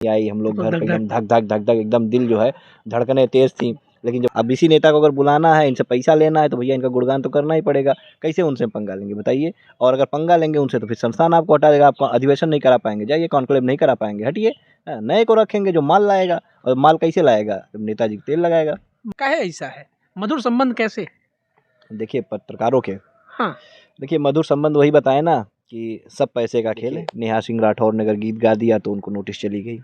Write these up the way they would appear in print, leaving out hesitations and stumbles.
आई हम लोग तो घर पे धक एकदम धक धक धक धक एकदम दिल जो है धड़कनें तेज थी। लेकिन जब अब इसी नेता को अगर बुलाना है, इनसे पैसा लेना है, तो भैया इनका गुणगान तो करना ही पड़ेगा। कैसे उनसे पंगा लेंगे बताइए? और अगर पंगा लेंगे उनसे तो फिर संस्थान आपको हटा देगा, आप अधिवेशन नहीं करा पाएंगे, जाइए कॉन्क्लेव नहीं करा पाएंगे, हटिए। नए को रखेंगे जो माल लाएगा, और माल कैसे लाएगा? जब नेताजी तेल लगाएगा। का है ऐसा है मधुर संबंध कैसे? देखिए पत्रकारों के, हाँ, देखिए मधुर संबंध वही बताए ना कि सब पैसे का खेल है। नेहा सिंह राठौर ने अगर गीत गा दिया तो उनको नोटिस चली गई।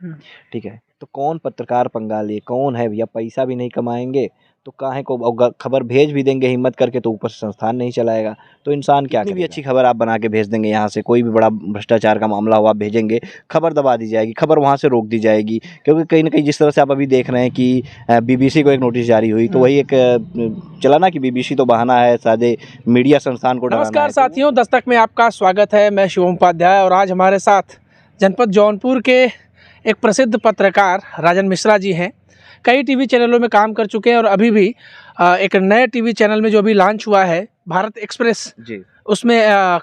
ठीक है, तो कौन पत्रकार पंगा ले? कौन है भैया? पैसा भी नहीं कमाएंगे तो काहे को, खबर भेज भी देंगे हिम्मत करके तो ऊपर से संस्थान नहीं चलाएगा, तो इंसान क्या करेगा? भी अच्छी खबर आप बना के भेज देंगे, यहाँ से कोई भी बड़ा भ्रष्टाचार का मामला हो आप भेजेंगे, खबर दबा दी जाएगी, खबर वहाँ से रोक दी जाएगी। क्योंकि कहीं ना कहीं जिस तरह से आप अभी देख रहे हैं कि बीबीसी को एक नोटिस जारी हुई, तो वही एक चला ना कि बीबीसी तो बहाना है, सादे मीडिया संस्थान को डराना है। नमस्कार साथियों, दस्तक में आपका स्वागत है। मैं शिवम उपाध्याय और आज हमारे साथ जनपद जौनपुर के एक प्रसिद्ध पत्रकार राजन मिश्रा जी हैं। कई टीवी चैनलों में काम कर चुके हैं और अभी भी एक नए टीवी चैनल में जो अभी लॉन्च हुआ है भारत एक्सप्रेस जी, उसमें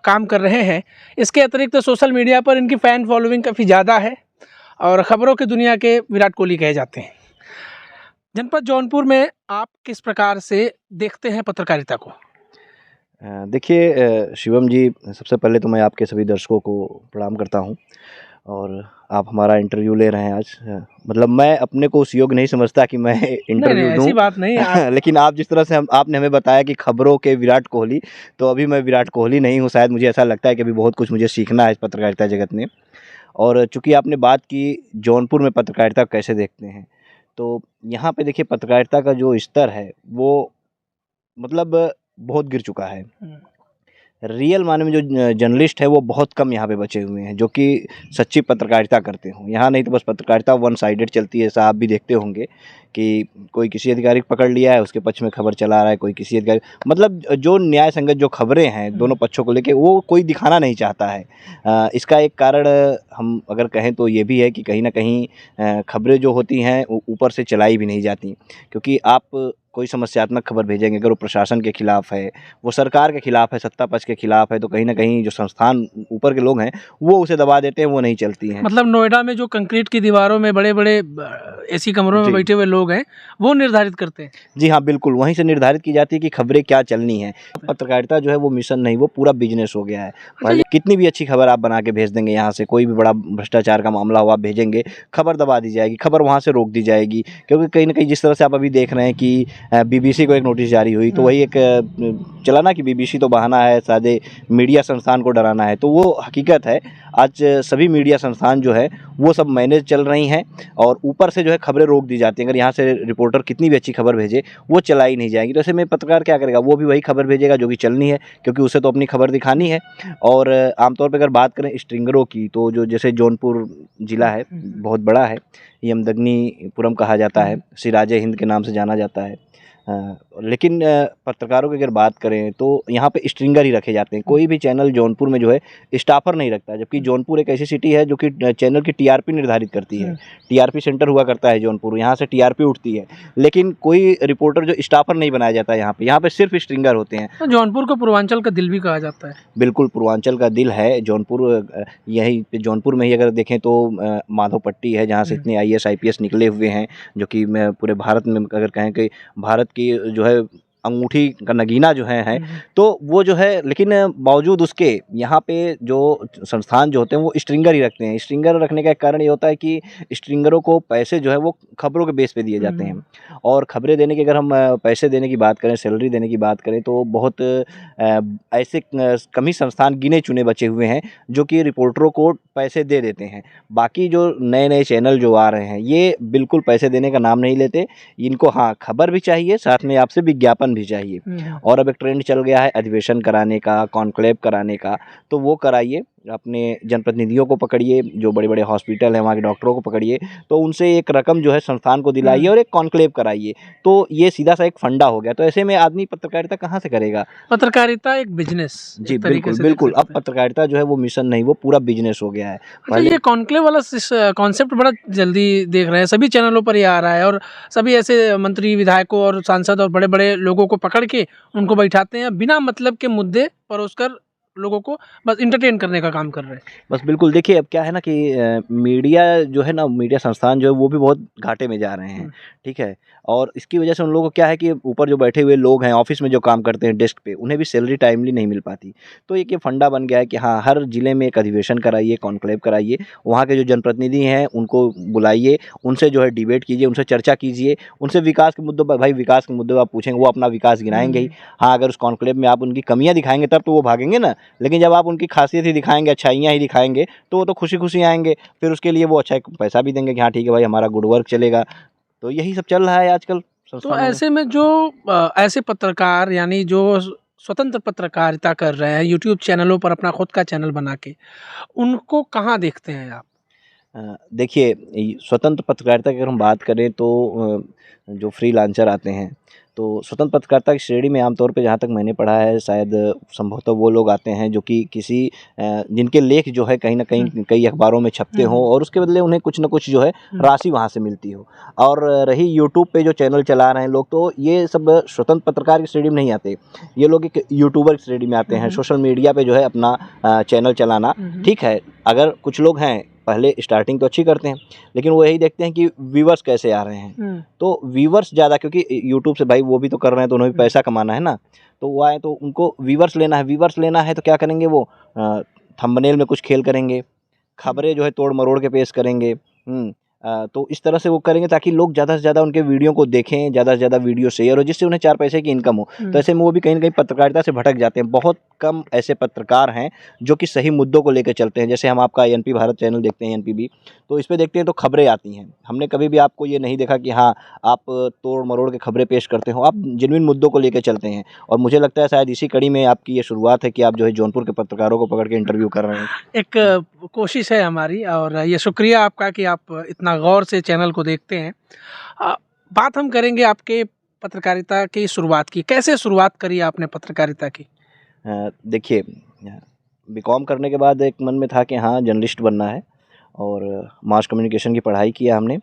काम कर रहे हैं। इसके अतिरिक्त सोशल मीडिया पर इनकी फ़ैन फॉलोइंग काफ़ी ज़्यादा है और ख़बरों की दुनिया के विराट कोहली कहे जाते हैं। जनपद जौनपुर में आप किस प्रकार से देखते हैं पत्रकारिता को? देखिए शिवम जी, सबसे पहले तो मैं आपके सभी दर्शकों को प्रणाम करता हूँ और आप हमारा इंटरव्यू ले रहे हैं आज। मतलब मैं अपने को उस योग्य नहीं समझता कि मैं इंटरव्यू दूं। ऐसी बात नहीं लेकिन आप जिस तरह से आपने हमें बताया कि खबरों के विराट कोहली, तो अभी मैं विराट कोहली नहीं हूँ शायद। मुझे ऐसा लगता है कि अभी बहुत कुछ मुझे सीखना है इस पत्रकारिता जगत में। और चूँकि आपने बात की जौनपुर में पत्रकारिता कैसे देखते हैं, तो यहाँ पे देखिए पत्रकारिता का जो स्तर है वो मतलब बहुत गिर चुका है। रियल माने में जो जर्नलिस्ट है वो बहुत कम यहाँ पे बचे हुए हैं जो कि सच्ची पत्रकारिता करते हों। यहाँ नहीं तो बस पत्रकारिता वन साइडेड चलती है। ऐसा आप भी देखते होंगे कि कोई किसी अधिकारी को पकड़ लिया है, उसके पक्ष में खबर चला रहा है, कोई किसी अधिकारी, मतलब जो न्याय संगत जो खबरें हैं दोनों पक्षों को लेके, वो कोई दिखाना नहीं चाहता है। इसका एक कारण हम अगर कहें तो ये भी है कि कहीं ना कहीं खबरें जो होती हैं ऊपर से चलाई भी नहीं जाती। क्योंकि आप कोई समस्यात्मक खबर भेजेंगे, अगर वो प्रशासन के खिलाफ है, वो सरकार के खिलाफ है, सत्ता पक्ष के खिलाफ है, तो कहीं ना कहीं जो संस्थान ऊपर के लोग हैं वो उसे दबा देते हैं, वो नहीं चलती हैं। मतलब नोएडा में जो कंक्रीट की दीवारों में बड़े बड़े एसी कमरों में बैठे हुए लोग हैं वो निर्धारित करते हैं। जी हाँ, बिल्कुल वहीं से निर्धारित की जाती है कि खबरें क्या चलनी है। पत्रकारिता जो है वो मिशन नहीं, वो पूरा बिजनेस हो गया है। पहले कितनी भी अच्छी खबर आप बना के भेज देंगे, यहाँ से कोई भी बड़ा भ्रष्टाचार का मामला हो आप भेजेंगे, खबर दबा दी जाएगी, खबर वहाँ से रोक दी जाएगी। क्योंकि कहीं ना कहीं जिस तरह से आप अभी देख रहे हैं कि बीबीसी को एक नोटिस जारी हुई, तो वही एक चला ना कि बीबीसी तो बहाना है, सादे मीडिया संस्थान को डराना है, तो वो हकीकत है। आज सभी मीडिया संस्थान जो है वो सब मैनेज चल रही हैं और ऊपर से जो है खबरें रोक दी जाती हैं। अगर यहाँ से रिपोर्टर कितनी भी अच्छी खबर भेजे वो चलाई नहीं जाएगी, तो ऐसे में पत्रकार क्या करेगा? वो भी वही खबर भेजेगा जो कि चलनी है, क्योंकि उसे तो अपनी खबर दिखानी है। और आमतौर पर अगर बात करें स्ट्रिंगरों की, तो जो जैसे जौनपुर ज़िला है बहुत बड़ा है, यमदग्नीपुरम कहा जाता है, सिराजे हिंद के नाम से जाना जाता है। लेकिन पत्रकारों की अगर बात करें तो यहाँ पे स्ट्रिंगर ही रखे जाते हैं। कोई भी चैनल जौनपुर में जो है स्टाफर नहीं रखता, जबकि जौनपुर एक ऐसी सिटी है जो कि चैनल की टीआरपी निर्धारित करती है। टीआरपी सेंटर हुआ करता है जौनपुर, यहाँ से टीआरपी उठती है, लेकिन कोई रिपोर्टर जो स्टाफर नहीं बनाया जाता है यहाँ पे सिर्फ स्ट्रिंगर होते हैं। तो जौनपुर को पूर्वांचल का दिल भी कहा जाता है। बिल्कुल पूर्वांचल का दिल है जौनपुर। यही जौनपुर में ही अगर देखें तो माधोपट्टी है, जहाँ से इतने आईएएस आईपीएस निकले हुए हैं, जो कि मैं पूरे भारत में अगर कहें कि भारत की जो है अंगूठी का नगीना जो है तो वो जो है। लेकिन बावजूद उसके यहाँ पे जो संस्थान जो होते हैं वो स्ट्रिंगर ही रखते हैं। स्ट्रिंगर रखने का एक कारण ये होता है कि स्ट्रिंगरों को पैसे जो है वो खबरों के बेस पे दिए जाते हैं। और खबरें देने की अगर हम पैसे देने की बात करें, सैलरी देने की बात करें, तो बहुत ऐसे कम ही संस्थान गिने चुने बचे हुए हैं जो कि रिपोर्टरों को पैसे दे देते हैं। बाकी जो नए नए चैनल जो आ रहे हैं ये बिल्कुल पैसे देने का नाम नहीं लेते। इनको हाँ खबर भी चाहिए, साथ में आपसे विज्ञापन भी चाहिए। और अब एक ट्रेंड चल गया है अधिवेशन कराने का, कॉन्क्लेव कराने का, तो वो कराइए। अपने जनप्रतिनिधियों को पकड़िए, जो बड़े बड़े हॉस्पिटल हैं वहाँ के डॉक्टरों को पकड़िए, तो उनसे एक रकम जो है संस्थान को दिलाइए और एक कॉन्क्लेव कराइए। तो ये सीधा सा एक फंडा हो गया। तो ऐसे में आदमी पत्रकारिता कहाँ से करेगा? पत्रकारिता एक बिजनेस। जी बिल्कुल बिल्कुल। अब पत्रकारिता जो है वो मिशन नहीं, वो पूरा बिजनेस हो गया है। पहले ये कॉन्क्लेव वाला कॉन्सेप्ट बड़ा जल्दी देख रहे हैं, सभी चैनलों पर ये आ रहा है और सभी ऐसे मंत्री विधायकों और सांसद और बड़े बड़े लोगों को पकड़ के उनको बैठाते हैं, बिना मतलब के मुद्दे परोसकर लोगों को बस इंटरटेन करने का काम कर रहे हैं। बस बिल्कुल, देखिए अब क्या है ना कि मीडिया जो है ना, मीडिया संस्थान जो है वो भी बहुत घाटे में जा रहे हैं, ठीक है? और इसकी वजह से उन लोगों को क्या है कि ऊपर जो बैठे हुए लोग हैं, ऑफिस में जो काम करते हैं डेस्क पे, उन्हें भी सैलरी टाइमली नहीं मिल पाती। तो एक ये फंडा बन गया है कि हाँ, हर जिले में एक अधिवेशन कराइए, कॉन्क्लेव कराइए, वहाँ के जो जनप्रतिनिधि हैं उनको बुलाइए, उनसे जो है डिबेट कीजिए, उनसे चर्चा कीजिए, उनसे विकास के मुद्दों पर, भाई विकास के मुद्दे पर आप पूछेंगे, वो अपना विकास गिनाएँगे ही। हाँ, अगर उस कॉन्क्लेव में आप उनकी कमियाँ दिखाएँगे तब तो वो भागेंगे ना, लेकिन जब आप उनकी खासियत ही दिखाएँगे, अच्छाइयाँ ही दिखाएँगे, तो वो तो खुशी-खुशी आएँगे। फिर उसके लिए वो अच्छा एक पैसा भी देंगे कि हाँ, ठीक है भाई, हमारा गुड वर्क चलेगा। तो यही सब चल रहा है आजकल तो संस्थानों में। ऐसे में जो ऐसे पत्रकार यानी जो स्वतंत्र पत्रकारिता कर रहे हैं यूट्यूब चैनलों पर अपना खुद का चैनल बना के, उनको कहाँ देखते हैं आप? देखिए, स्वतंत्र पत्रकारिता की अगर हम बात करें तो जो फ्रीलांसर आते हैं, तो स्वतंत्र पत्रकारिता की श्रेणी में आमतौर पे जहाँ तक मैंने पढ़ा है, शायद संभवतः वो लोग आते हैं जो कि किसी जिनके लेख जो है कहीं न कहीं कई अखबारों में छपते हों और उसके बदले उन्हें कुछ न कुछ जो है राशि वहाँ से मिलती हो। और रही यूट्यूब पे जो चैनल चला रहे हैं लोग, तो ये सब स्वतंत्र पत्रकार की श्रेणी में नहीं आते। ये लोग एक यूट्यूबर की श्रेणी में आते हैं, सोशल मीडिया पे जो है अपना चैनल चलाना। ठीक है, अगर कुछ लोग हैं, पहले स्टार्टिंग तो अच्छी करते हैं, लेकिन वो यही देखते हैं कि व्यूअर्स कैसे आ रहे हैं। तो व्यूअर्स ज़्यादा, क्योंकि यूट्यूब से भाई वो भी तो कर रहे हैं, तो उन्हें भी पैसा कमाना है ना, तो वो आए तो उनको व्यूअर्स लेना है। व्यूअर्स लेना है तो क्या करेंगे वो, थंबनेल में कुछ खेल करेंगे, खबरें जो है तोड़ मरोड़ के पेश करेंगे। तो इस तरह से वो करेंगे ताकि लोग ज़्यादा से ज़्यादा उनके वीडियो को देखें, ज़्यादा से ज़्यादा वीडियो शेयर हो, जिससे उन्हें 4 पैसे की इनकम हो। तो ऐसे में वो भी कहीं न कहीं पत्रकारिता से भटक जाते हैं। बहुत कम ऐसे पत्रकार हैं जो कि सही मुद्दों को लेके चलते हैं। जैसे हम आपका एनपी भारत चैनल देखते हैं, एनपीबी, तो इस पे देखते हैं तो खबरें आती हैं। हमने कभी भी आपको ये नहीं देखा कि हाँ, आप तोड़ मरोड़ के खबरें पेश करते हो, आप जेनुइन मुद्दों को लेके चलते हैं। और मुझे लगता है शायद इसी कड़ी में आपकी ये शुरुआत है कि आप जो है जौनपुर के पत्रकारों को पकड़ के इंटरव्यू कर रहे हैं। एक कोशिश है हमारी और ये शुक्रिया आपका कि आप इतना गौर से चैनल को देखते हैं। बात हम करेंगे आपके पत्रकारिता की शुरुआत की। कैसे शुरुआत करी आपने पत्रकारिता की? देखिए, बीकॉम करने के बाद एक मन में था कि हाँ, जर्नलिस्ट बनना है और मास कम्युनिकेशन की पढ़ाई किया हमने।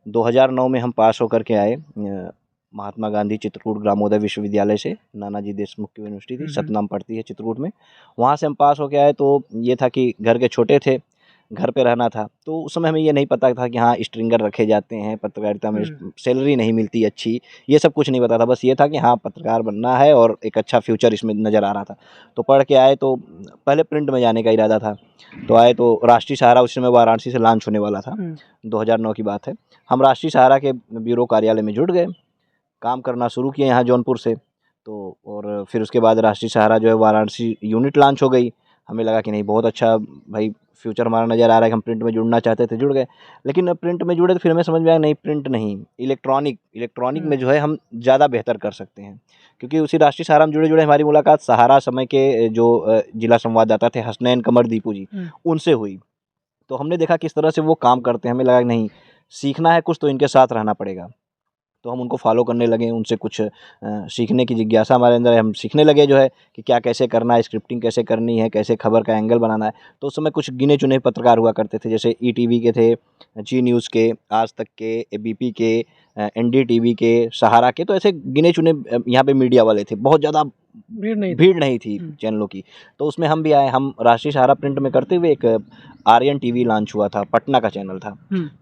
2009 में हम पास होकर के आए महात्मा गांधी चित्रकूट ग्रामोदय विश्वविद्यालय से। नानाजी देशमुख की यूनिवर्सिटी थी, सतनाम पड़ती है चित्रकूट में। वहाँ से हम पास होके आए, तो ये था कि घर के छोटे थे, घर पे रहना था। तो उस समय हमें ये नहीं पता था कि हाँ, स्ट्रिंगर रखे जाते हैं पत्रकारिता में, सैलरी नहीं मिलती अच्छी, ये सब कुछ नहीं पता था। बस ये था कि हाँ, पत्रकार बनना है और एक अच्छा फ्यूचर इसमें नज़र आ रहा था। तो पढ़ के आए तो पहले प्रिंट में जाने का इरादा था। तो आए तो राष्ट्रीय सहारा उस समय वाराणसी से लॉन्च होने वाला था, 2009 की बात है। हम राष्ट्रीय सहारा के ब्यूरो कार्यालय में जुड़ गए, काम करना शुरू किए यहाँ जौनपुर से। तो और फिर उसके बाद राष्ट्रीय सहारा जो है वाराणसी यूनिट लॉन्च हो गई। हमें लगा कि नहीं, बहुत अच्छा भाई फ्यूचर हमारा नज़र आ रहा है, कि हम प्रिंट में जुड़ना चाहते थे, जुड़ गए। लेकिन प्रिंट में जुड़े तो फिर हमें समझ में आया नहीं, प्रिंट नहीं, इलेक्ट्रॉनिक में जो है हम ज़्यादा बेहतर कर सकते हैं। क्योंकि उसी राष्ट्रीय सहारा में जुड़े हमारी मुलाकात सहारा समय के जो जिला संवाददाता थे हसनैन कमर दीपू जी, उनसे हुई। तो हमने देखा किस तरह से वो काम करते हैं। हमें लगा नहीं, सीखना है कुछ तो इनके साथ रहना पड़ेगा। तो हम उनको फॉलो करने लगे, उनसे कुछ सीखने की जिज्ञासा हमारे अंदर है। हम सीखने लगे जो है कि क्या कैसे करना है, स्क्रिप्टिंग कैसे करनी है, कैसे खबर का एंगल बनाना है। तो उस समय कुछ गिने चुने पत्रकार हुआ करते थे, जैसे ईटीवी के थे, जी न्यूज़ के, आज तक के, एबीपी के, एनडीटीवी के, सहारा के। तो ऐसे गिने चुने यहाँ पे मीडिया वाले थे, बहुत ज़्यादा भीड़ नहीं थी चैनलों की। तो उसमें हम भी आए। हम राष्ट्रीय सहारा प्रिंट में करते हुए एक आर्यन टीवी लॉन्च हुआ था, पटना का चैनल था।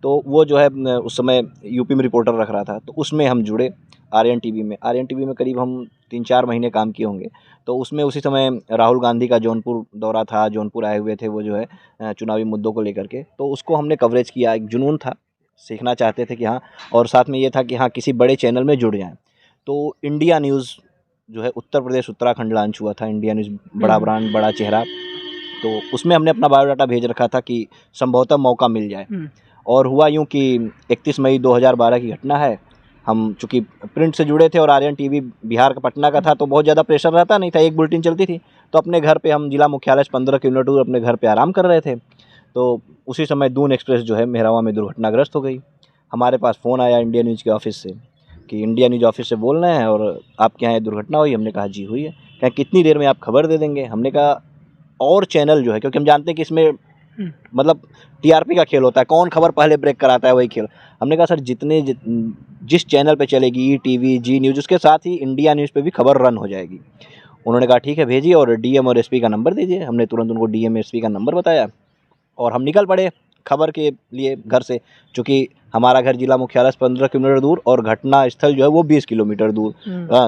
तो वो जो है उस समय यूपी में रिपोर्टर रख रहा था, तो उसमें हम जुड़े आर्यन टीवी में। आर्यन टीवी में करीब हम 3-4 महीने काम किए होंगे। तो उसमें उसी समय राहुल गांधी का जौनपुर दौरा था, जौनपुर आए हुए थे वो जो है चुनावी मुद्दों को लेकर के। तो उसको हमने कवरेज किया। एक जुनून था, सीखना चाहते थे कि हाँ, और साथ में ये था कि हाँ, किसी बड़े चैनल में जुड़ जाएँ। तो इंडिया न्यूज़ जो है उत्तर प्रदेश उत्तराखंड लॉन्च हुआ था। इंडिया न्यूज़ बड़ा ब्रांड, बड़ा चेहरा। तो उसमें हमने अपना बायोडाटा भेज रखा था कि संभवतः मौका मिल जाए। और हुआ यूँ कि 31 मई 2012 की घटना है। हम चूँकि प्रिंट से जुड़े थे और आर्यन टीवी बिहार का पटना का था, तो बहुत ज़्यादा प्रेशर रहता नहीं था, एक बुलेटिन चलती थी। तो अपने घर पे हम जिला मुख्यालय से 15 किलोमीटर दूर अपने घर पे आराम कर रहे थे। तो उसी समय दून एक्सप्रेस जो है मेहरावा में दुर्घटनाग्रस्त हो गई। हमारे पास फ़ोन आया इंडिया न्यूज़ के ऑफिस से कि इंडिया न्यूज़ ऑफिस से बोल रहे हैं और आपके यहाँ ये दुर्घटना हुई। हमने कहा जी हुई है। कहा कितनी देर में आप खबर दे देंगे? हमने कहा और चैनल जो है, क्योंकि हम जानते हैं कि इसमें मतलब टीआरपी का खेल होता है, कौन खबर पहले ब्रेक कराता है वही खेल। हमने कहा सर जिस चैनल पे चलेगी ईटीवी, जी न्यूज़, उसके साथ ही इंडिया न्यूज़ पे भी खबर रन हो जाएगी। उन्होंने कहा ठीक है भेजिए और डीएम और एसपी का नंबर दीजिए। हमने तुरंत उनको डीएम एसपी का नंबर बताया और हम निकल पड़े खबर के लिए घर से, चूँकि हमारा घर जिला मुख्यालय से 15 किलोमीटर दूर और घटना स्थल जो है वो 20 किलोमीटर दूर,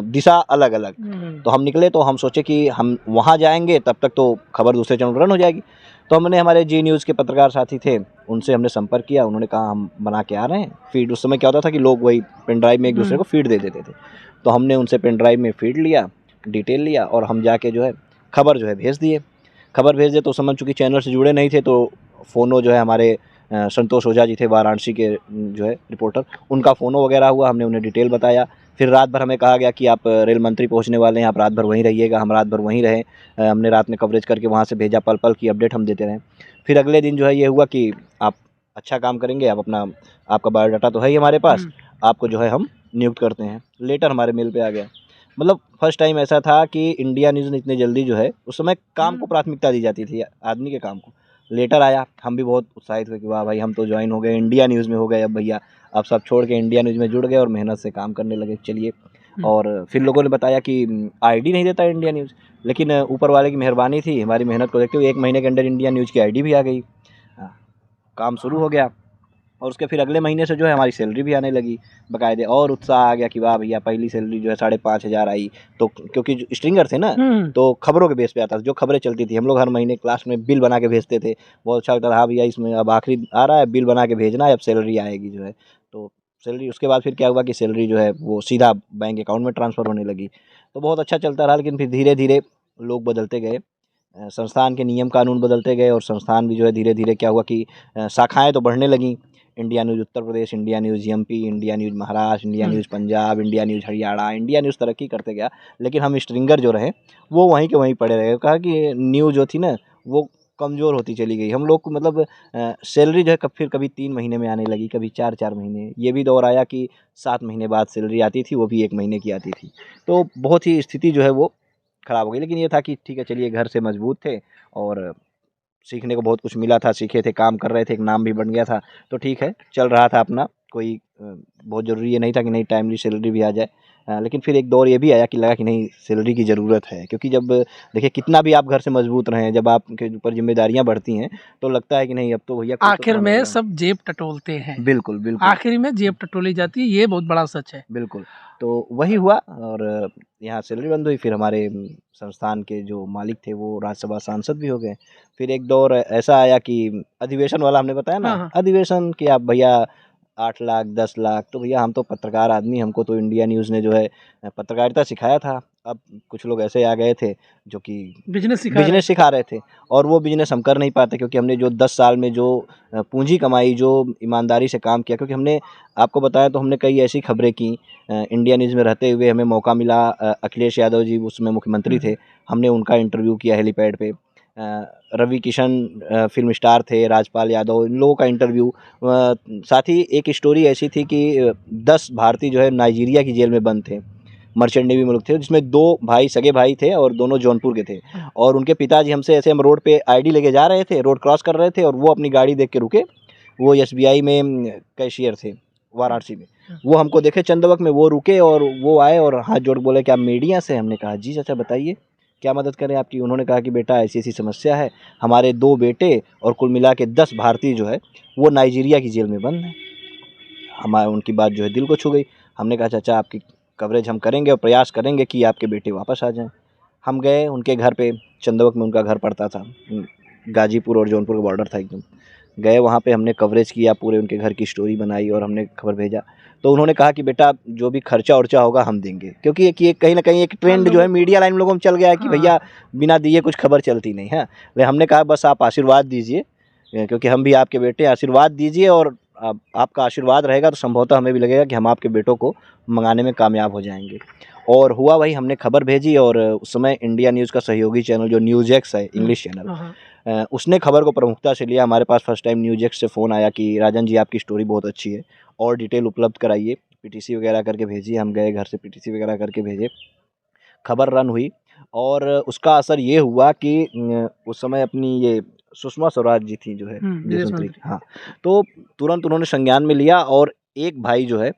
दिशा अलग अलग। तो हम निकले तो हम सोचे कि हम वहाँ जाएंगे तब तक तो खबर दूसरे चैनल रन हो जाएगी। तो हमने हमारे जी न्यूज़ के पत्रकार साथी थे, उनसे हमने संपर्क किया। उन्होंने कहा हम बना के आ रहे हैं फीड। उस समय क्या होता था कि लोग वही पेन ड्राइव में एक दूसरे को फीड दे देते थे। तो हमने उनसे पेन ड्राइव में फीड लिया, डिटेल लिया और हम जाके जो है खबर जो है भेज दिए। खबर भेज दिए तो समझ चूँकि चैनल से जुड़े नहीं थे तो फ़ोनो जो है हमारे संतोष ओझा जी थे वाराणसी के जो है रिपोर्टर, उनका फ़ोनो वगैरह हुआ। हमने उन्हें डिटेल बताया। फिर रात भर हमें कहा गया कि आप रेल मंत्री पहुंचने वाले हैं, आप रात भर वहीं रहिएगा। हम रात भर वहीं रहे। हमने रात में कवरेज करके वहां से भेजा, पल पल की अपडेट हम देते रहे। फिर अगले दिन जो है ये हुआ कि आप अच्छा काम करेंगे, आप अपना आपका बायोडाटा तो है ही हमारे पास, आपको जो है हम नियुक्त करते हैं। लेटर हमारे मेल पे आ गया। मतलब फर्स्ट टाइम ऐसा था कि इंडिया न्यूज़ ने इतने जल्दी जो है, उस समय काम को प्राथमिकता दी जाती थी, आदमी के काम को। लेटर आया, हम भी बहुत उत्साहित हुए कि वाह भाई हम तो ज्वाइन हो गए, इंडिया न्यूज़ में हो गए अब भैया। अब सब छोड़ के इंडिया न्यूज़ में जुड़ गए और मेहनत से काम करने लगे। चलिए, और फिर लोगों ने बताया कि आईडी नहीं देता इंडिया न्यूज़, लेकिन ऊपर वाले की मेहरबानी थी, हमारी मेहनत को देखते हुए 1 महीने के अंदर इंडिया न्यूज़ की आईडी भी आ गई। काम शुरू हो गया और उसके फिर अगले महीने से जो है हमारी सैलरी भी आने लगी बाकायदे, और उत्साह आ गया कि वाह भैया पहली सैलरी जो है 5,500 आई। तो क्योंकि जो स्ट्रिंगर थे ना, तो खबरों के बेस पे आता था, जो खबरें चलती थी हम लोग हर महीने क्लास में बिल बना के भेजते थे। बहुत अच्छा लगता था, हाँ भैया इसमें अब आखिरी आ रहा है, बिल बना के भेजना है, अब सैलरी आएगी जो है। तो सैलरी उसके बाद फिर क्या हुआ कि सैलरी जो है वो सीधा बैंक अकाउंट में ट्रांसफ़र होने लगी। तो बहुत अच्छा चलता रहा, लेकिन फिर धीरे धीरे लोग बदलते गए, संस्थान के नियम कानून बदलते गए और संस्थान भी जो है धीरे धीरे क्या हुआ कि शाखाएँ तो बढ़ने लगीं। India News Uttar Pradesh, India News MP, India News Maharashtra, India News Punjab, India News Haryana, India News तरक्की करते गया। लेकिन हम स्ट्रिंगर जो रहे वो वहीं के वहीं पड़े रहे। कहा कि न्यूज़ जो थी ना वो कमज़ोर होती चली गई। हम लोग को मतलब सैलरी जो है फिर कभी 3 महीने में आने लगी, कभी 4-4 महीने। ये भी दौर आया कि 7 महीने बाद सैलरी आती थी, वो भी 1 महीने की आती थी। तो बहुत ही स्थिति जो है वो ख़राब हो गई। लेकिन ये था कि ठीक है चलिए, घर से मजबूत थे और सीखने को बहुत कुछ मिला था, सीखे थे, काम कर रहे थे, एक नाम भी बन गया था। तो ठीक है, चल रहा था अपना। कोई बहुत ज़रूरी ये नहीं था कि नहीं टाइमली सैलरी भी आ जाए। लेकिन फिर एक दौर ये भी आया कि लगा कि नहीं सैलरी की ज़रूरत है, क्योंकि जब देखिए कितना भी आप घर से मजबूत रहें, जब आपके ऊपर ज़िम्मेदारियाँ बढ़ती हैं तो लगता है कि नहीं अब तो भैया कुछ तो आखिर करना में पड़ेगा। सब जेब टटोलते हैं। बिल्कुल, बिल्कुल। आखिर में जेब टटोली जाती है, ये बहुत बड़ा सच है। बिल्कुल, तो वही हुआ और यहाँ सैलरी बंद हुई। फिर हमारे संस्थान के जो मालिक थे वो राज्यसभा सांसद भी हो गए। फिर एक दौर ऐसा आया कि अधिवेशन वाला हमने बताया हाँ, ना, हाँ। अधिवेशन कि आप भैया 8 लाख 10 लाख, तो भैया हम तो पत्रकार आदमी, हमको तो इंडिया न्यूज़ ने जो है पत्रकारिता सिखाया था। अब कुछ लोग ऐसे आ गए थे जो कि बिज़नेस सिखा रहे थे और वो बिज़नेस हम कर नहीं पाते, क्योंकि हमने जो 10 साल में जो पूँजी कमाई, जो ईमानदारी से काम किया, क्योंकि हमने आपको बताया तो हमने कई ऐसी खबरें की। इंडिया न्यूज़ में रहते हुए हमें मौका मिला, अखिलेश यादव जी उसमें मुख्यमंत्री थे, हमने उनका इंटरव्यू किया हेलीपैड पे। रवि किशन फ़िल्म स्टार थे, राजपाल यादव, इन लोगों का इंटरव्यू। साथ ही एक स्टोरी ऐसी थी कि 10 भारतीय जो है नाइजीरिया की जेल में बंद थे, मर्चेंट नेवी मुल्क थे, जिसमें 2 भाई सगे भाई थे और दोनों जौनपुर के थे। और उनके पिताजी हमसे ऐसे, हम रोड पे आईडी लेके जा रहे थे, रोड क्रॉस कर रहे थे और वो अपनी गाड़ी देख के रुके। वो एसबीआई में कैशियर थे वाराणसी में। वो हमको देखे चंदवक में, वो रुके और वो आए और हाथ जोड़ के बोले, क्या आप मीडिया से? हमने कहा जी चाचा बताइए क्या मदद करें आपकी। उन्होंने कहा कि बेटा ऐसी-ऐसी समस्या है, हमारे 2 बेटे और कुल मिला के 10 भारतीय जो है वो नाइजीरिया की जेल में बंद हैं। उनकी बात जो है दिल को छू गई। हमने कहा चाचा आपकी कवरेज हम करेंगे और प्रयास करेंगे कि आपके बेटे वापस आ जाएँ। हम गए उनके घर पे, चंदवक में उनका घर पड़ता था, गाजीपुर और जौनपुर का बॉर्डर था एकदम। गए वहाँ पे, हमने कवरेज किया, पूरे उनके घर की स्टोरी बनाई और हमने खबर भेजा। तो उन्होंने कहा कि बेटा जो भी खर्चा-वर्चा होगा हम देंगे, क्योंकि एक ये कहीं न कहीं एक ट्रेंड जो है मीडिया लाइन में लोगों में चल गया है कि भैया बिना दिए कुछ खबर चलती नहीं है। ले हमने कहा बस आप आशीर्वाद दीजिए, क्योंकि हम भी आपके बेटे, आशीर्वाद दीजिए और आपका आशीर्वाद रहेगा तो संभवतः हमें भी लगेगा कि हम आपके बेटों को मँगाने में कामयाब हो जाएँगे। और हुआ वही, हमने खबर भेजी और उस समय इंडिया न्यूज़ का सहयोगी चैनल जो न्यूज़ एक्स है, इंग्लिश चैनल, उसने खबर को प्रमुखता से लिया। हमारे पास फर्स्ट टाइम न्यूज़ एक्स से फ़ोन आया कि राजन जी आपकी स्टोरी बहुत अच्छी है और डिटेल उपलब्ध कराइए, पीटीसी वगैरह करके भेजिए। हम गए घर से पीटीसी वगैरह करके भेजे, खबर रन हुई और उसका असर ये हुआ कि उस समय अपनी ये सुषमा स्वराज जी थी जो है विदेश मंत्री, हाँ, तो तुरंत उन्होंने संज्ञान में लिया और एक भाई जो है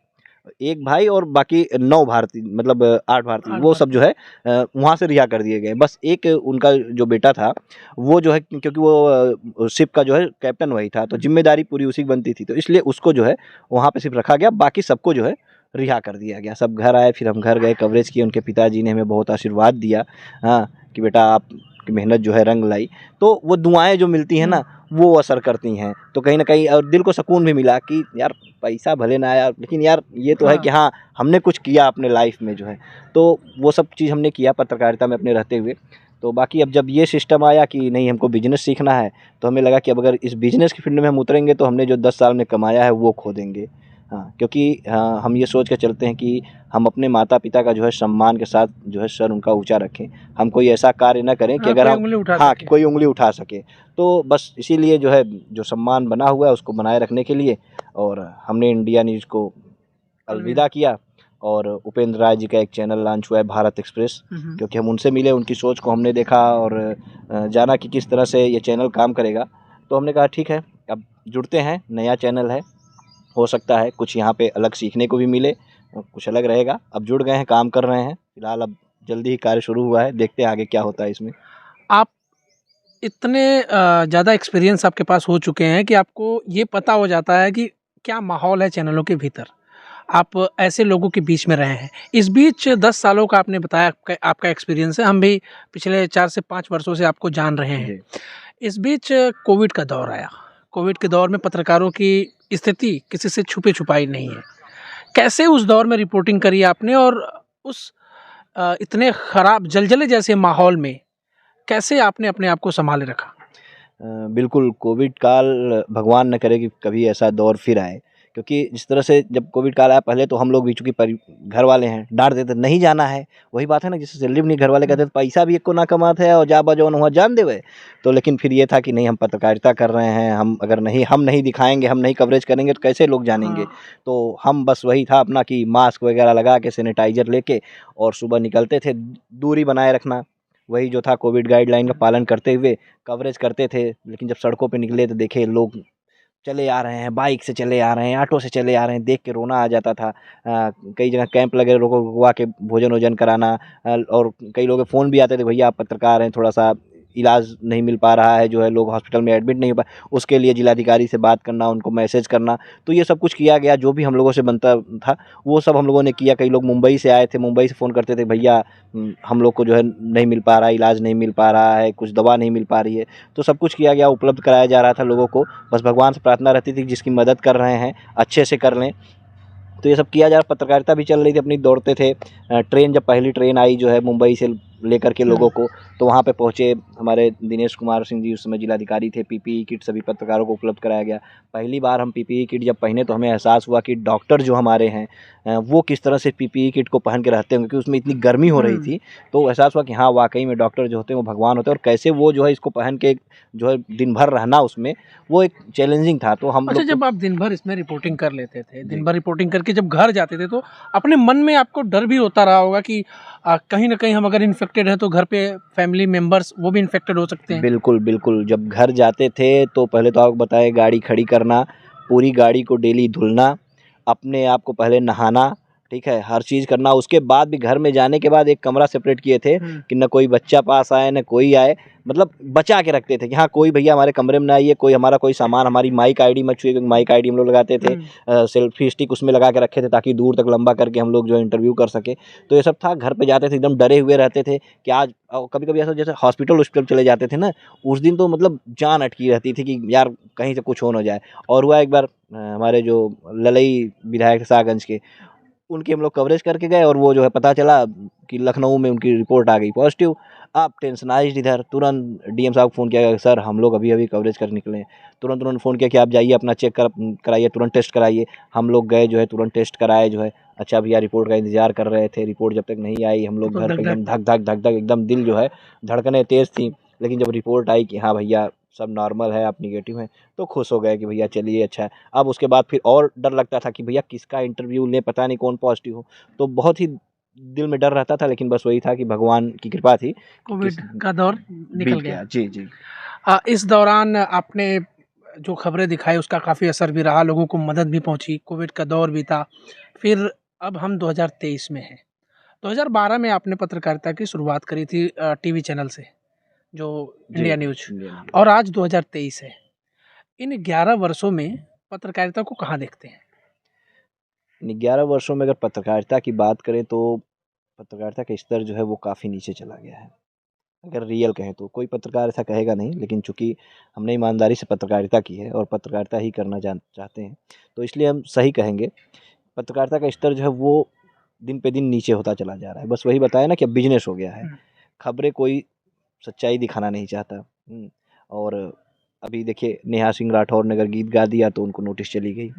एक भाई और बाकी 9 भारतीय, मतलब 8 भारतीय, वो सब जो है वहाँ से रिहा कर दिए गए। बस एक उनका जो बेटा था वो जो है, क्योंकि वो शिप का जो है कैप्टन वही था, तो जिम्मेदारी पूरी उसी की बनती थी, तो इसलिए उसको जो है वहाँ पे सिर्फ रखा गया, बाकी सबको जो है रिहा कर दिया गया। सब घर आए, फिर हम घर गए, कवरेज किए, उनके पिताजी ने हमें बहुत आशीर्वाद दिया, हाँ, कि बेटा आपकी मेहनत जो है रंग लाई। तो वो दुआएं जो मिलती हैं ना, वो असर करती हैं। तो कहीं ना कहीं और दिल को सुकून भी मिला कि यार पैसा भले ना आया, लेकिन यार ये तो है कि हाँ हमने कुछ किया अपने लाइफ में जो है। तो वो सब चीज़ हमने किया पत्रकारिता में अपने रहते हुए। तो बाकी अब जब ये सिस्टम आया कि नहीं हमको बिजनेस सीखना है, तो हमें लगा कि अब अगर इस बिजनेस की फील्ड में हम उतरेंगे तो हमने जो 10 साल में कमाया है वो खो देंगे। हाँ, क्योंकि हाँ, हम ये सोच के चलते हैं कि हम अपने माता पिता का जो है सम्मान के साथ जो है सर उनका ऊंचा रखें। हम कोई ऐसा कार्य ना करें कि अगर हम हाँ कि कोई उंगली उठा सके। तो बस इसीलिए जो है जो सम्मान बना हुआ है उसको बनाए रखने के लिए और हमने इंडिया न्यूज़ को अलविदा किया। और उपेंद्र राय जी का एक चैनल लॉन्च हुआ है, भारत एक्सप्रेस, क्योंकि हम उनसे मिले, उनकी सोच को हमने देखा और जाना कि किस तरह से ये चैनल काम करेगा। तो हमने कहा ठीक है, अब जुड़ते हैं, नया चैनल है, हो सकता है कुछ यहाँ पे अलग सीखने को भी मिले, कुछ अलग रहेगा। अब जुड़ गए हैं, काम कर रहे हैं, फिलहाल अब जल्दी ही कार्य शुरू हुआ है, देखते हैं आगे क्या होता है इसमें। आप इतने ज़्यादा एक्सपीरियंस आपके पास हो चुके हैं कि आपको ये पता हो जाता है कि क्या माहौल है चैनलों के भीतर। आप ऐसे लोगों के बीच में रहे हैं। इस बीच 10 सालों का आपने बताया आपका एक्सपीरियंस है, हम भी पिछले 4 से 5 वर्षों से आपको जान रहे हैं। इस बीच कोविड का दौर आया। कोविड के दौर में पत्रकारों की स्थिति किसी से छुपी छुपाई नहीं है। कैसे उस दौर में रिपोर्टिंग करी आपने और उस इतने ख़राब जलजले जैसे माहौल में कैसे आपने अपने आप को संभाले रखा? बिल्कुल, कोविड काल भगवान न करे कि कभी ऐसा दौर फिर आए, क्योंकि जिस तरह से जब कोविड काल आया, पहले तो हम लोग भी चूँकि घर वाले हैं, डाँट देते नहीं जाना है, वही बात है ना, जैसे सैलरी भी नहीं घर वाले कहते तो पैसा भी एको ना कमाते हैं और जा बजौन हुआ जान देवे। तो लेकिन फिर ये था कि नहीं हम पत्रकारिता कर रहे हैं, हम अगर हम नहीं दिखाएँगे, हम नहीं कवरेज करेंगे तो कैसे लोग जानेंगे? तो हम बस वही था अपना कि मास्क वगैरह लगा के, सैनिटाइज़र लेके और सुबह निकलते थे, दूरी बनाए रखना, वही जो था कोविड गाइडलाइन का पालन करते हुए कवरेज करते थे। लेकिन जब सड़कों पे निकले तो देखे लोग चले आ रहे हैं, बाइक से चले आ रहे हैं, ऑटो से चले आ रहे हैं, देख के रोना आ जाता था। कई जगह कैंप लगे, लोगों को रुकवा के भोजन वोजन कराना। और कई लोगों के फ़ोन भी आते थे, भैया आप पत्रकार हैं, थोड़ा-सा इलाज नहीं मिल पा रहा है, जो है लोग हॉस्पिटल में एडमिट नहीं हो पाए, उसके लिए जिलाधिकारी से बात करना, उनको मैसेज करना। तो ये सब कुछ किया गया, जो भी हम लोगों से बनता था वो सब हम लोगों ने किया। कई लोग मुंबई से आए थे, मुंबई से फ़ोन करते थे, भैया हम लोग को जो है नहीं मिल पा रहा है, इलाज नहीं मिल पा रहा है, कुछ दवा नहीं मिल पा रही है। तो सब कुछ किया गया, उपलब्ध कराया जा रहा था लोगों को। बस भगवान से प्रार्थना रहती थी कि जिसकी मदद कर रहे हैं अच्छे से कर लें। तो ये सब किया जा रहा, पत्रकारिता भी चल रही थी अपनी, दौड़ते थे। ट्रेन जब पहली ट्रेन आई जो है मुंबई से लेकर के लोगों को, तो वहाँ पे पहुँचे हमारे दिनेश कुमार सिंह जी, उस समय जिलाधिकारी थे। पीपीई किट सभी पत्रकारों को उपलब्ध कराया गया। पहली बार हम पीपीई किट जब पहने तो हमें एहसास हुआ कि डॉक्टर जो हमारे हैं वो किस तरह से पीपीई किट को पहन के रहते हैं, क्योंकि उसमें इतनी गर्मी हो रही थी। तो एहसास हुआ कि हाँ वाकई में डॉक्टर जो होते हैं वो भगवान होते हैं, और कैसे वो जो है इसको पहन के जो है दिन भर रहना उसमें, वो एक चैलेंजिंग था। तो हम अच्छा, लोग जब आप दिन भर इसमें रिपोर्टिंग कर लेते थे, दिन भर रिपोर्टिंग करके जब घर जाते थे, तो अपने मन में आपको डर भी होता रहा होगा कि कहीं ना कहीं हम अगर इन्फेक्टेड हैं तो घर पे फैमिली मेंबर्स वो भी इन्फेक्टेड हो सकते हैं। बिल्कुल, बिल्कुल। जब घर जाते थे तो पहले तो आपको बताएँ, गाड़ी खड़ी करना, पूरी गाड़ी को डेली धुलना, अपने आप को पहले नहाना, ठीक है? हर चीज़ करना। उसके बाद भी घर में जाने के बाद एक कमरा सेपरेट किए थे कि ना कोई बच्चा पास आए, ना कोई आए। मतलब बचा के रखते थे कि हाँ, कोई भैया हमारे कमरे में ना आइए, कोई हमारा कोई सामान, हमारी माइक आईडी मत छुइए, क्योंकि माइक आईडी हम लोग लगाते थे। सेल्फी स्टिक उसमें लगा के रखे थे ताकि दूर तक लंबा करके हम लोग जो है इंटरव्यू कर सकें। तो ये सब था। घर पे जाते थे एकदम डरे हुए रहते थे कि आज कभी-कभी ऐसा जैसे हॉस्पिटल चले जाते थे ना, उस दिन तो मतलब जान अटकी रहती थी कि यार कहीं से कुछ हो ना जाए। और हुआ एक बार हमारे जो ललई विधायक थे शाहगंज के, उनकी हम लोग कवरेज करके गए और वो जो है पता चला कि लखनऊ में उनकी रिपोर्ट आ गई पॉजिटिव। आप टेंशनाइज़्ड इधर, तुरंत डीएम साहब को फ़ोन किया गया, सर हम लोग अभी-अभी कवरेज कर निकले हैं। तुरंत फ़ोन किया कि आप जाइए अपना चेक कराइए, तुरंत टेस्ट कराइए। हम लोग गए जो है, तुरंत टेस्ट कराए जो है। अच्छा भैया रिपोर्ट का इंतज़ार कर रहे थे, रिपोर्ट जब तक नहीं आई हम लोग घर पे एकदम धक-धक एकदम दिल जो है धड़कनें तेज़ थी। लेकिन जब रिपोर्ट आई कि हाँ भैया सब नॉर्मल है, आप नेगेटिव हैं, तो खुश हो गए कि भैया चलिए अच्छा है। अब उसके बाद फिर और डर लगता था कि भैया किसका इंटरव्यू लें, पता नहीं कौन पॉजिटिव हो। तो बहुत ही दिल में डर रहता था, लेकिन बस वही था कि भगवान की कृपा थी, कोविड का दौर निकल बीत गया। गया। जी, जी। इस दौरान आपने जो खबरें दिखाई उसका काफ़ी असर भी रहा, लोगों को मदद भी पहुंची, कोविड का दौर भी था। फिर अब हम 2023 में हैं। 2012 में आपने पत्रकारिता की शुरुआत करी थी टीवी चैनल से, जो इंडिया न्यूज़, और आज 2023 है। इन 11 वर्षों में पत्रकारिता को कहाँ देखते हैं? 11 वर्षों में अगर पत्रकारिता की बात करें तो पत्रकारिता का स्तर जो है वो काफ़ी नीचे चला गया है। अगर रियल कहें तो कोई पत्रकार ऐसा कहेगा नहीं, लेकिन चूँकि हमने ईमानदारी से पत्रकारिता की है और पत्रकारिता ही करना चाहते हैं, तो इसलिए हम सही कहेंगे। पत्रकारिता का स्तर जो है वो दिन पे दिन नीचे होता चला जा रहा है। बस वही बताया ना कि अब बिजनेस हो गया है। खबरें कोई सच्चाई दिखाना नहीं चाहता। और अभी देखिए नेहा सिंह राठौर ने अगर गीत गा दिया तो उनको नोटिस चली गई।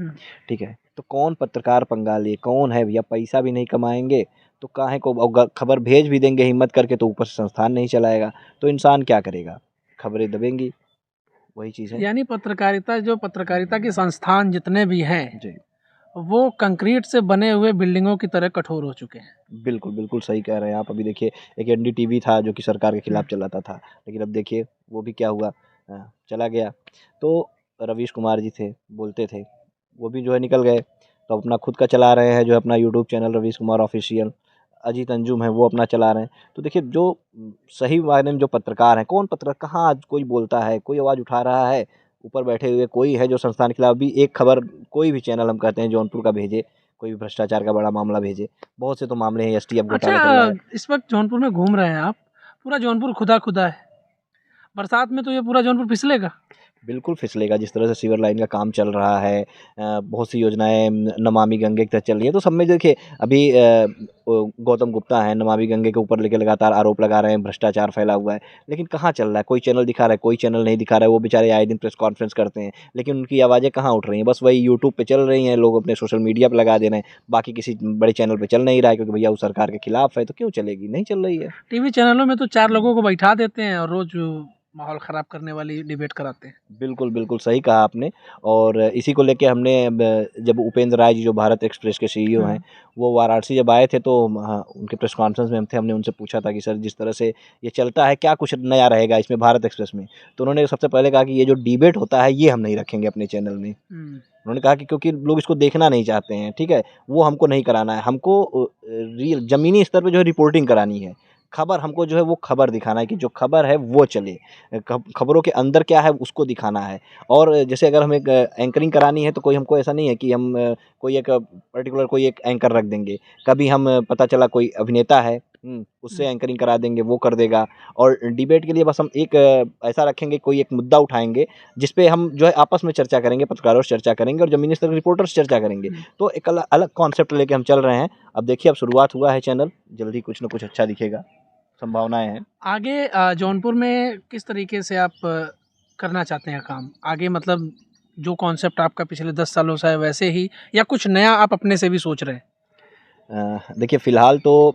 ठीक है, तो कौन पत्रकार पंगा ले, कौन है भैया, पैसा भी नहीं कमाएंगे तो काहे को, खबर भेज भी देंगे हिम्मत करके तो ऊपर से संस्थान नहीं चलाएगा, तो इंसान क्या करेगा, खबरें दबेंगी, वही चीज़ है। यानी पत्रकारिता के संस्थान जितने भी हैं जी, वो कंक्रीट से बने हुए बिल्डिंगों की तरह कठोर हो चुके हैं। बिल्कुल बिल्कुल सही कह रहे हैं आप। अभी देखिए एक एनडीटीवी था जो कि सरकार के खिलाफ चलाता था, लेकिन अब देखिए वो भी क्या हुआ, चला गया। तो रवीश कुमार जी थे, बोलते थे, वो भी जो है निकल गए, तो अपना खुद का चला रहे हैं, जो है अपना YouTube channel Ravish Kumar official. Ajit Anjum है वो अपना चला रहे हैं। तो देखिए जो सही मायने में जो पत्रकार हैं, कौन पत्रकार, कहाँ आज कोई बोलता है, कोई आवाज़ उठा रहा है, ऊपर बैठे हुए कोई है जो संस्थान के खिलाफ भी एक खबर, कोई भी चैनल हम कहते हैं जौनपुर का भेजे, कोई भी भ्रष्टाचार का बड़ा मामला भेजे। बहुत से तो मामले हैं, एसटीएफ घोटाला चल रहा है। इस वक्त जौनपुर में घूम रहे हैं आप, पूरा जौनपुर खुदा खुदा है, बरसात में तो ये पूरा जौनपुर फिसलेगा। बिल्कुल फिसलेगा। जिस तरह से सीवर लाइन का काम चल रहा है, बहुत सी योजनाएं नमामि गंगे की तरह चल रही है, तो सब में देखिए अभी गौतम गुप्ता हैं, नमामि गंगे के ऊपर लेके लगातार आरोप लगा रहे हैं, भ्रष्टाचार फैला हुआ है, लेकिन कहाँ चल रहा है, कोई चैनल दिखा रहा है, कोई चैनल नहीं दिखा रहा है। वो बेचारे आए दिन प्रेस कॉन्फ्रेंस करते हैं, लेकिन उनकी आवाज़ें कहाँ उठ रही हैं, बस वही यूट्यूब पे चल रही हैं, लोग अपने सोशल मीडिया पर लगा दे रहे हैं, बाकी किसी बड़े चैनल पर चल नहीं रहा है, क्योंकि भैया वो सरकार के खिलाफ है, तो क्यों चलेगी, नहीं चल रही है। टीवी चैनलों में तो 4 लोगों को बैठा देते हैं और रोज माहौल ख़राब करने वाली डिबेट कराते हैं। बिल्कुल, बिल्कुल सही कहा आपने। और इसी को लेके हमने जब उपेंद्र राय जी जो भारत एक्सप्रेस के सीईओ हैं, वो वाराणसी जब आए थे तो उनके प्रेस कॉन्फ्रेंस में हम थे, हमने उनसे पूछा था कि सर जिस तरह से ये चलता है क्या कुछ नया रहेगा इसमें भारत एक्सप्रेस में? तो उन्होंने सबसे पहले कहा कि ये जो डिबेट होता है ये हम नहीं रखेंगे अपने चैनल में। उन्होंने कहा कि क्योंकि लोग इसको देखना नहीं चाहते हैं, ठीक है? वो हमको नहीं कराना है, हमको रियल ज़मीनी स्तर पे जो है रिपोर्टिंग करानी है। खबर हमको जो है वो खबर दिखाना है कि जो खबर है वो चले। खबरों के अंदर क्या है उसको दिखाना है। और जैसे अगर हमें एंकरिंग करानी है तो कोई हमको ऐसा नहीं है कि हम कोई एक पर्टिकुलर कोई एक एंकर रख देंगे। कभी हम पता चला कोई अभिनेता है, उससे एंकरिंग करा देंगे, वो कर देगा। और डिबेट के लिए बस हम एक ऐसा रखेंगे, कोई एक मुद्दा उठाएँगे जिस पे हम जो है आपस में चर्चा करेंगे, पत्रकारों से चर्चा करेंगे और ज़मीनी स्तर के रिपोर्टर से चर्चा करेंगे। तो एक अलग कॉन्सेप्ट लेके हम चल रहे हैं। अब देखिए अब शुरुआत हुआ है चैनल, जल्दी कुछ न कुछ अच्छा दिखेगा, संभावनाएँ हैं। आगे जौनपुर में किस तरीके से आप करना चाहते हैं काम? आगे मतलब जो कॉन्सेप्ट आपका पिछले 10 सालों से है वैसे ही, या कुछ नया आप अपने से भी सोच रहे हैं? देखिए फ़िलहाल तो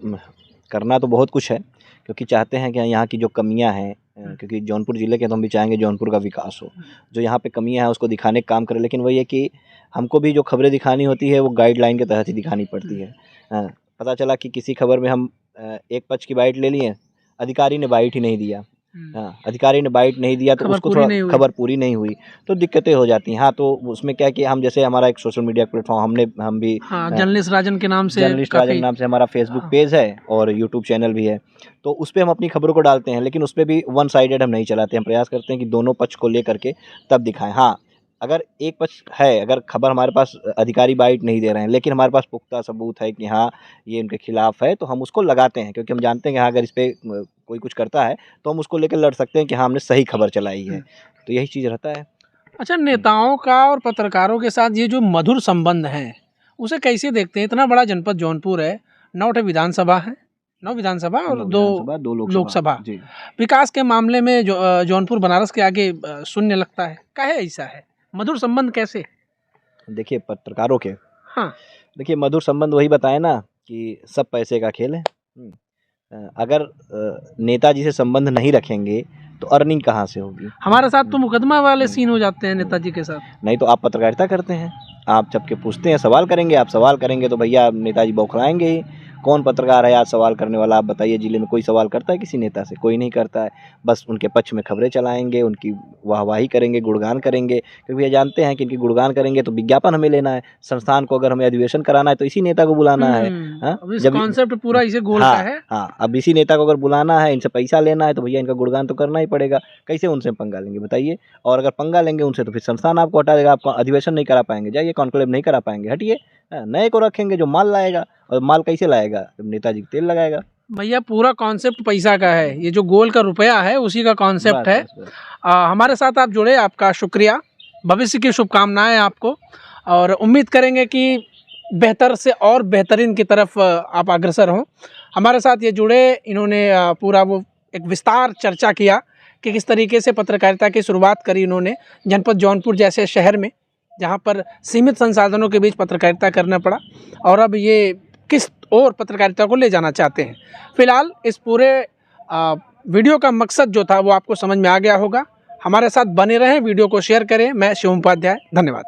करना तो बहुत कुछ है, क्योंकि चाहते हैं कि यहाँ की जो कमियाँ हैं, क्योंकि जौनपुर ज़िले के तो हम भी चाहेंगे जौनपुर का विकास हो। जो यहाँ पे कमियाँ हैं उसको दिखाने का काम करें, लेकिन वही है कि हमको भी जो खबरें दिखानी होती है वो गाइडलाइन के तहत ही दिखानी पड़ती है। पता चला कि किसी खबर में हम एक पक्ष की बाइट ले लिए, अधिकारी ने बाइट ही नहीं दिया। अधिकारी ने बाइट नहीं दिया तो उसको थोड़ा खबर पूरी नहीं हुई, तो दिक्कतें हो जाती हैं। हाँ, तो उसमें क्या है कि हम जैसे हमारा एक सोशल मीडिया प्लेटफॉर्म हम भी जर्नलिस्ट राजन के नाम से, जर्नलिस्ट राजन नाम से हमारा फेसबुक पेज है और यूट्यूब चैनल भी है। तो उस पे हम अपनी खबरों को डालते हैं, लेकिन उस पे भी वन साइडेड हम नहीं चलाते। हम प्रयास करते हैं कि दोनों पक्ष को लेकर के तब दिखाएं। हाँ, अगर एक पक्ष है, अगर खबर हमारे पास अधिकारी बाइट नहीं दे रहे हैं, लेकिन हमारे पास पुख्ता सबूत है कि हाँ ये उनके खिलाफ है, तो हम उसको लगाते हैं, क्योंकि हम जानते हैं कि हाँ अगर इस पे कोई कुछ करता है तो हम उसको लेकर लड़ सकते हैं कि हाँ हमने सही खबर चलाई है। तो यही चीज़ रहता है। अच्छा, नेताओं का और पत्रकारों के साथ ये जो मधुर संबंध हैं उसे कैसे देखते हैं? इतना बड़ा जनपद जौनपुर है, 9 विधानसभा है, 9 विधानसभा और 2 लोकसभा। विकास के मामले में जौनपुर बनारस के आगे शून्य लगता है, काहे ऐसा है? मधुर संबंध कैसे? देखिए पत्रकारों के, हाँ, देखिए मधुर संबंध वही बताए ना कि सब पैसे का खेल है। अगर नेताजी से संबंध नहीं रखेंगे तो अर्निंग कहाँ से होगी? हमारे साथ तो मुकदमा वाले सीन हो जाते हैं नेताजी के साथ। नहीं तो आप पत्रकारिता करते हैं, आप सबके पूछते हैं, सवाल करेंगे, आप सवाल करेंगे तो भैया नेताजी बौखलाएंगे ही। कौन पत्रकार है आज सवाल करने वाला? आप बताइए, जिले में कोई सवाल करता है किसी नेता से? कोई नहीं करता है। बस उनके पक्ष में खबरें चलाएंगे, उनकी वाहवाही करेंगे, गुणगान करेंगे, क्योंकि ये जानते हैं कि इनकी गुणगान करेंगे तो विज्ञापन हमें लेना है। संस्थान को अगर हमें अधिवेशन कराना है तो इसी नेता को बुलाना है। हाँ? अब इस जब कॉन्सेप्ट पूरा इसे गोल हाँ, का है। हाँ, अब इसी नेता को अगर बुलाना है, इनसे पैसा लेना है, तो भैया इनका गुणगान तो करना ही पड़ेगा। कैसे उनसे पंगा लेंगे बताइए? और अगर पंगा लेंगे उनसे तो फिर संस्थान आपको हटा देगा, आप अधिवेशन नहीं करा पाएंगे, जाइए कॉन्क्लेव नहीं करा पाएंगे, हटिए। नए को रखेंगे जो माल लाएगा, और माल कैसे लाएगा? जब नेताजी तेल लगाएगा। भैया पूरा कॉन्सेप्ट पैसा का है, ये जो गोल का रुपया है उसी का कॉन्सेप्ट बस, है। बस, बस। हमारे साथ आप जुड़े, आपका शुक्रिया, भविष्य की शुभकामनाएं आपको, और उम्मीद करेंगे कि बेहतर से और बेहतरीन की तरफ आप अग्रसर हों। हमारे साथ ये जुड़े, इन्होंने पूरा वो एक विस्तार चर्चा किया कि किस तरीके से पत्रकारिता की शुरुआत करी इन्होंने जनपद जौनपुर जैसे शहर में, जहाँ पर सीमित संसाधनों के बीच पत्रकारिता करना पड़ा, और अब ये किस और पत्रकारिता को ले जाना चाहते हैं। फिलहाल इस पूरे वीडियो का मकसद जो था वो आपको समझ में आ गया होगा। हमारे साथ बने रहें, वीडियो को शेयर करें। मैं शिवम उपाध्याय, धन्यवाद।